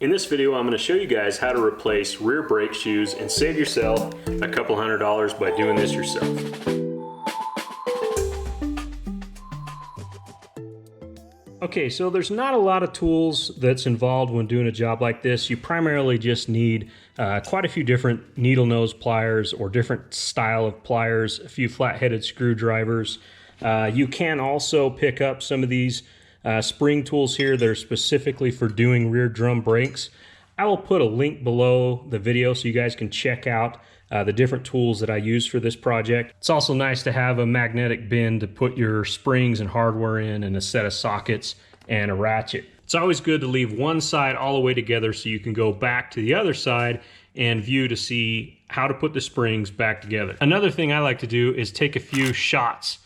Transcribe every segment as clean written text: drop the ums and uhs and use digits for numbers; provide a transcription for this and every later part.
In this video, I'm going to show you guys how to replace rear brake shoes and save yourself a couple $100 by doing this yourself. Okay, so there's not a lot of tools that's involved when doing a job like this. You primarily just need quite a few different needle nose pliers or different style of pliers, a few flat-headed screwdrivers. You can also pick up some of these spring tools here that are specifically for doing rear drum brakes. I will put a link below the video so you guys can check out the different tools that I use for this project. It's also nice to have a magnetic bin to put your springs and hardware in, and a set of sockets and a ratchet. It's always good to leave one side all the way together so you can go back to the other side and view to see how to put the springs back together. Another thing I like to do is take a few shots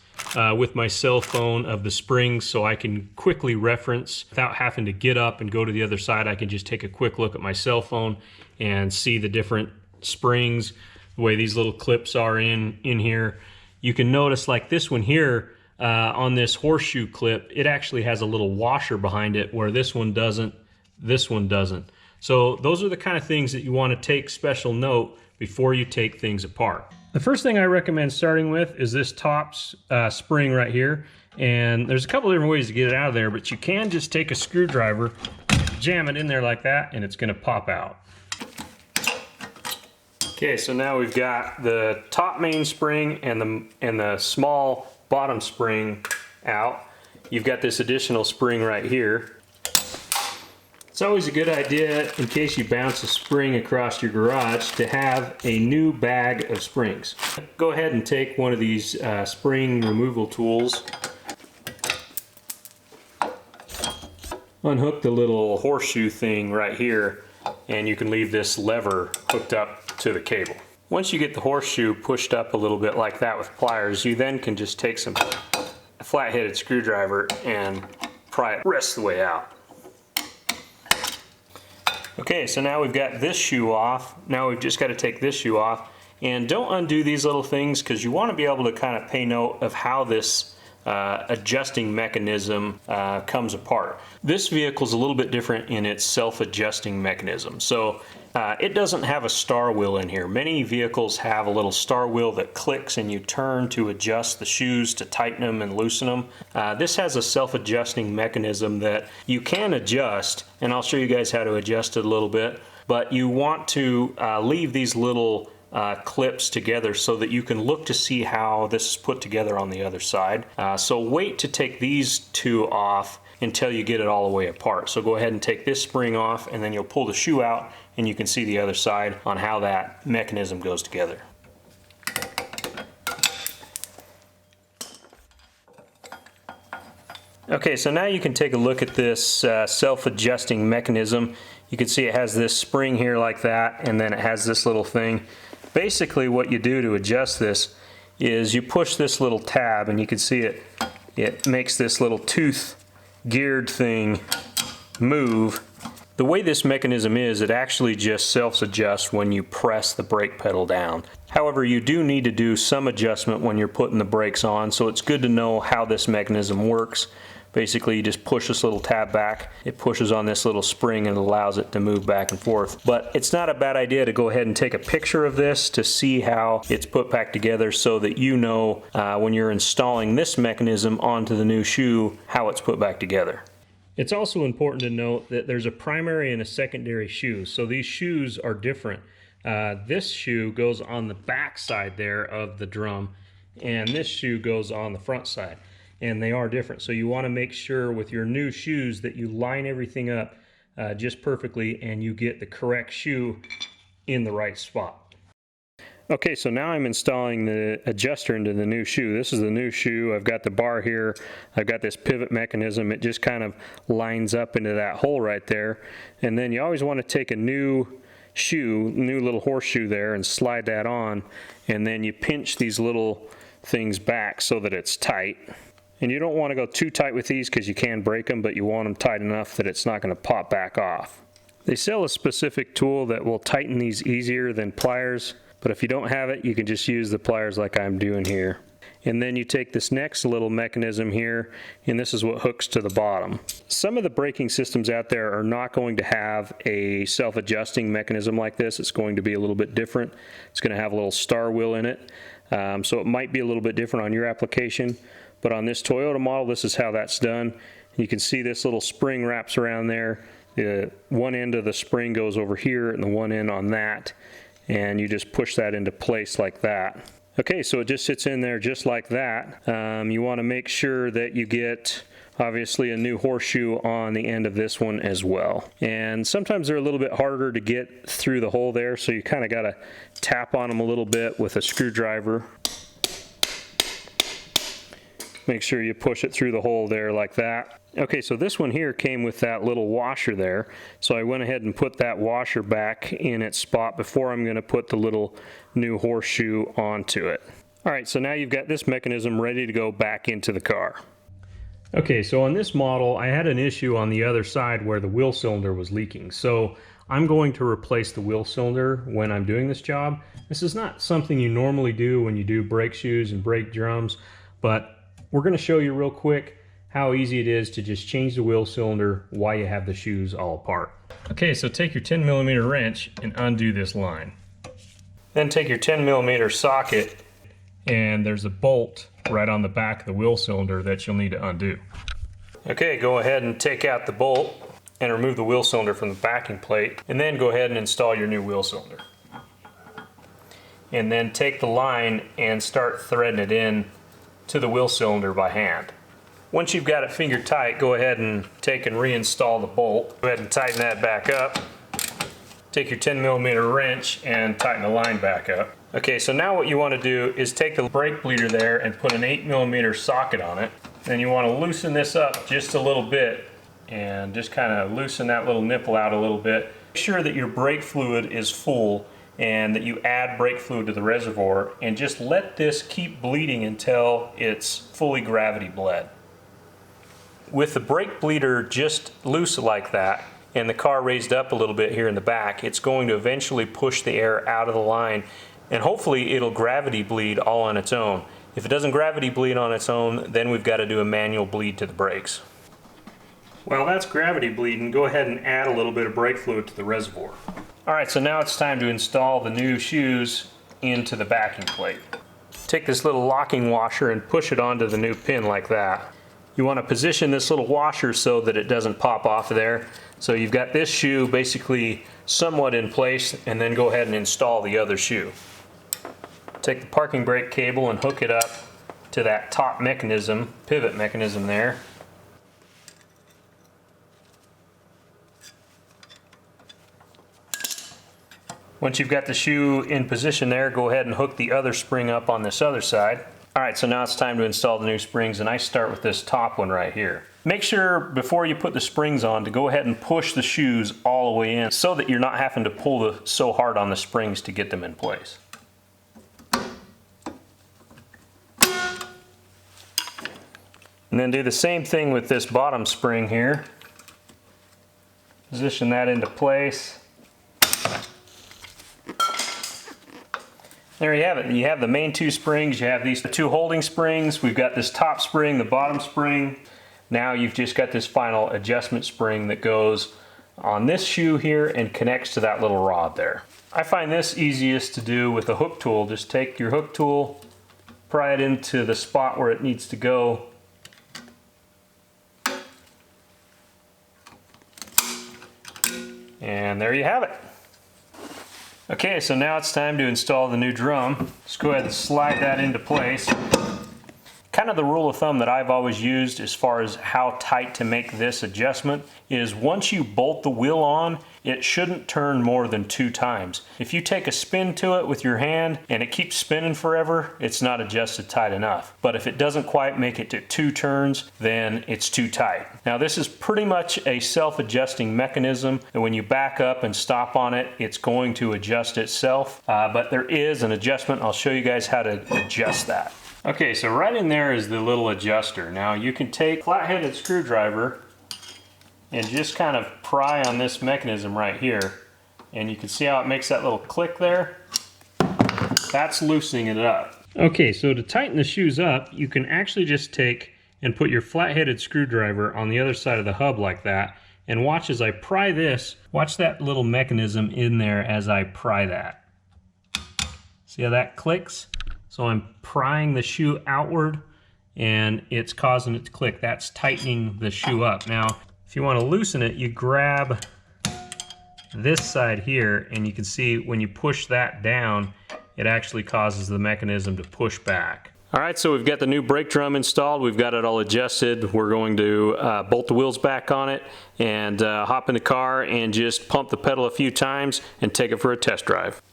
with my cell phone of the springs so I can quickly reference without having to get up and go to the other side. I can just take a quick look at my cell phone and see the different springs, the way these little clips are in here. You can notice like this one here on this horseshoe clip, it actually has a little washer behind it where this one doesn't, this one doesn't. So those are the kind of things that you want to take special note before you take things apart. The first thing I recommend starting with is this top spring right here. And there's a couple different ways to get it out of there, but you can just take a screwdriver, jam it in there like that, and it's gonna pop out. Okay, so now we've got the top main spring and the small bottom spring out. You've got this additional spring right here. It's always a good idea, in case you bounce a spring across your garage, to have a new bag of springs. Go ahead and take one of these spring removal tools. Unhook the little horseshoe thing right here, and you can leave this lever hooked up to the cable. Once you get the horseshoe pushed up a little bit like that with pliers, you then can just take some flat-headed screwdriver and pry it the rest of the way out. Okay, so now we've got this shoe off. Now we've just got to take this shoe off. And don't undo these little things, because you want to be able to kind of pay note of how this adjusting mechanism comes apart. This vehicle is a little bit different in its self-adjusting mechanism. So it doesn't have a star wheel in here. Many vehicles have a little star wheel that clicks and you turn to adjust the shoes to tighten them and loosen them. This has a self-adjusting mechanism that you can adjust, and I'll show you guys how to adjust it a little bit. But you want to leave these little clips together so that you can look to see how this is put together on the other side. So wait to take these two off until you get it all the way apart. So go ahead and take this spring off, and then you'll pull the shoe out and you can see the other side on how that mechanism goes together. Okay, so now you can take a look at this self-adjusting mechanism. You can see it has this spring here like that, and then it has this little thing. Basically what you do to adjust this is you push this little tab, and you can see it makes this little tooth geared thing move. The way this mechanism is, it actually just self-adjusts when you press the brake pedal down. However, you do need to do some adjustment when you're putting the brakes on, so it's good to know how this mechanism works. Basically, you just push this little tab back, it pushes on this little spring and allows it to move back and forth. But it's not a bad idea to go ahead and take a picture of this to see how it's put back together, so that you know when you're installing this mechanism onto the new shoe, how it's put back together. It's also important to note that there's a primary and a secondary shoe, so these shoes are different. This shoe goes on the back side there of the drum, and this shoe goes on the front side, and they are different. So you want to make sure with your new shoes that you line everything up just perfectly, and you get the correct shoe in the right spot. Okay, so now I'm installing the adjuster into the new shoe. This is the new shoe. I've got the bar here. I've got this pivot mechanism. It just kind of lines up into that hole right there. And then you always want to take a new shoe, new little horseshoe there, and slide that on. And then you pinch these little things back so that it's tight. And you don't want to go too tight with these, because you can break them, but you want them tight enough that it's not going to pop back off. They sell a specific tool that will tighten these easier than pliers. But if you don't have it, you can just use the pliers like I'm doing here. and then you take this next little mechanism here, and this is what hooks to the bottom. Some of the braking systems out there are not going to have a self-adjusting mechanism like this. It's going to be a little bit different. It's going to have a little star wheel in it, so it might be a little bit different on your application, but on this Toyota model, this is how that's done. You can see this little spring wraps around there. The one end of the spring goes over here and the one end on that, and you just push that into place like that. Okay, so it just sits in there just like that. You want to make sure that you get obviously a new horseshoe on the end of this one as well. And sometimes they're a little bit harder to get through the hole there, so you kind of got to tap on them a little bit with a screwdriver. Make sure you push it through the hole there like that. Okay, so this one here came with that little washer there, so I went ahead and put that washer back in its spot before I'm going to put the little new horseshoe onto it. Alright, so now you've got this mechanism ready to go back into the car. Okay, so on this model I had an issue on the other side where the wheel cylinder was leaking, so I'm going to replace the wheel cylinder when I'm doing this job. This is not something you normally do when you do brake shoes and brake drums, but we're going to show you real quick how easy it is to just change the wheel cylinder while you have the shoes all apart. Okay, so take your 10mm wrench and undo this line. Then take your 10mm socket, and there's a bolt right on the back of the wheel cylinder that you'll need to undo. Okay, go ahead and take out the bolt and remove the wheel cylinder from the backing plate, and then go ahead and install your new wheel cylinder. And then take the line and start threading it in to the wheel cylinder by hand. Once you've got it finger tight, go ahead and take and reinstall the bolt. Go ahead and tighten that back up. Take your 10mm wrench and tighten the line back up. Okay, so now what you want to do is take the brake bleeder there and put an 8mm socket on it. Then you want to loosen this up just a little bit and just kind of loosen that little nipple out a little bit. Make sure that your brake fluid is full and that you add brake fluid to the reservoir, and just let this keep bleeding until it's fully gravity bled. With the brake bleeder just loose like that and the car raised up a little bit here in the back, it's going to eventually push the air out of the line, and hopefully it'll gravity bleed all on its own. If it doesn't gravity bleed on its own, then we've got to do a manual bleed to the brakes. While that's gravity bleeding, go ahead and add a little bit of brake fluid to the reservoir. Alright, so now it's time to install the new shoes into the backing plate. Take this little locking washer and push it onto the new pin like that. You want to position this little washer so that it doesn't pop off of there. So you've got this shoe basically somewhat in place, and then go ahead and install the other shoe. Take the parking brake cable and hook it up to that top mechanism, pivot mechanism there. Once you've got the shoe in position there, go ahead and hook the other spring up on this other side. Alright, so now it's time to install the new springs, and I start with this top one right here. Make sure before you put the springs on to go ahead and push the shoes all the way in so that you're not having to pull so hard on the springs to get them in place. And then do the same thing with this bottom spring here. Position that into place. There you have it. You have the main two springs, you have these two holding springs, we've got this top spring, the bottom spring. Now you've just got this final adjustment spring that goes on this shoe here and connects to that little rod there. I find this easiest to do with a hook tool. Just take your hook tool, pry it into the spot where it needs to go. And there you have it. Okay, so now it's time to install the new drum. Just go ahead and slide that into place. Kind of the rule of thumb that I've always used as far as how tight to make this adjustment is once you bolt the wheel on, it shouldn't turn more than 2 times. If you take a spin to it with your hand and it keeps spinning forever, it's not adjusted tight enough. But if it doesn't quite make it to 2 turns, then it's too tight. Now this is pretty much a self-adjusting mechanism, and when you back up and stop on it, it's going to adjust itself. But there is an adjustment. I'll show you guys how to adjust that. Okay, so right in there is the little adjuster. Now you can take a flat-headed screwdriver and just kind of pry on this mechanism right here, and you can see how it makes that little click there. That's loosening it up. Okay, so to tighten the shoes up, you can actually just take and put your flat-headed screwdriver on the other side of the hub like that, and watch as I pry this. Watch that little mechanism in there as I pry that. See how that clicks? So I'm prying the shoe outward and it's causing it to click. That's tightening the shoe up. Now, if you want to loosen it, you grab this side here and you can see when you push that down, it actually causes the mechanism to push back. All right, so we've got the new brake drum installed. We've got it all adjusted. We're going to bolt the wheels back on it and hop in the car and just pump the pedal a few times and take it for a test drive.